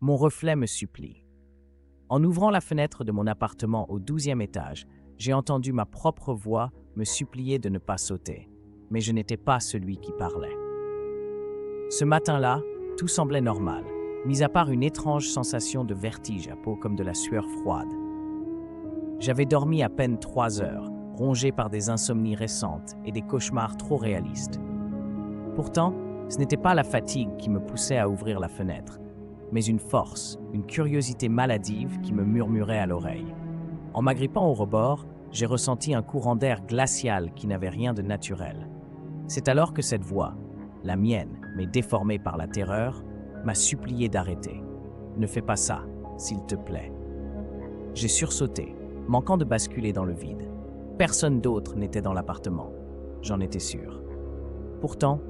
Mon reflet me supplie. En ouvrant la fenêtre de mon appartement au 12e étage, j'ai entendu ma propre voix me supplier de ne pas sauter, mais je n'étais pas celui qui parlait. Ce matin-là, tout semblait normal, mis à part une étrange sensation de vertige à peau comme de la sueur froide. J'avais dormi à peine 3 heures, rongé par des insomnies récentes et des cauchemars trop réalistes. Pourtant, ce n'était pas la fatigue qui me poussait à ouvrir la fenêtre, mais une force, une curiosité maladive qui me murmurait à l'oreille. En m'agrippant au rebord, j'ai ressenti un courant d'air glacial qui n'avait rien de naturel. C'est alors que cette voix, la mienne, mais déformée par la terreur, m'a supplié d'arrêter. Ne fais pas ça, s'il te plaît. J'ai sursauté, manquant de basculer dans le vide. Personne d'autre n'était dans l'appartement, j'en étais sûr. Pourtant,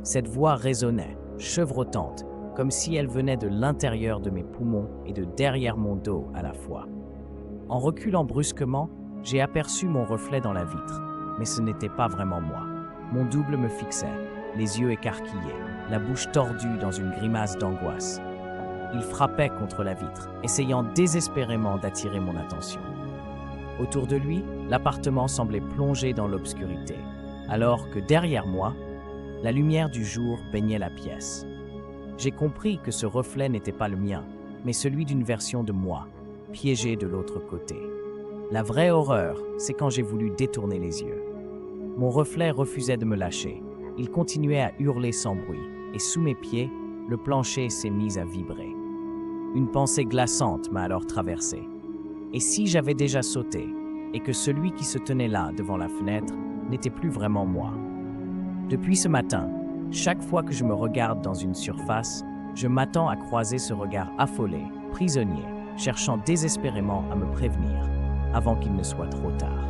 cette voix résonnait, chevrotante, comme si elle venait de l'intérieur de mes poumons et de derrière mon dos à la fois. En reculant brusquement, j'ai aperçu mon reflet dans la vitre, mais ce n'était pas vraiment moi. Mon double me fixait, les yeux écarquillés, la bouche tordue dans une grimace d'angoisse. Il frappait contre la vitre, essayant désespérément d'attirer mon attention. Autour de lui, l'appartement semblait plongé dans l'obscurité, alors que derrière moi, la lumière du jour baignait la pièce. J'ai compris que ce reflet n'était pas le mien, mais celui d'une version de moi, piégée de l'autre côté. La vraie horreur, c'est quand j'ai voulu détourner les yeux. Mon reflet refusait de me lâcher. Il continuait à hurler sans bruit, et sous mes pieds, le plancher s'est mis à vibrer. Une pensée glaçante m'a alors traversé. Et si j'avais déjà sauté, et que celui qui se tenait là, devant la fenêtre, n'était plus vraiment moi? Depuis ce matin, chaque fois que je me regarde dans une surface, je m'attends à croiser ce regard affolé, prisonnier, cherchant désespérément à me prévenir, avant qu'il ne soit trop tard.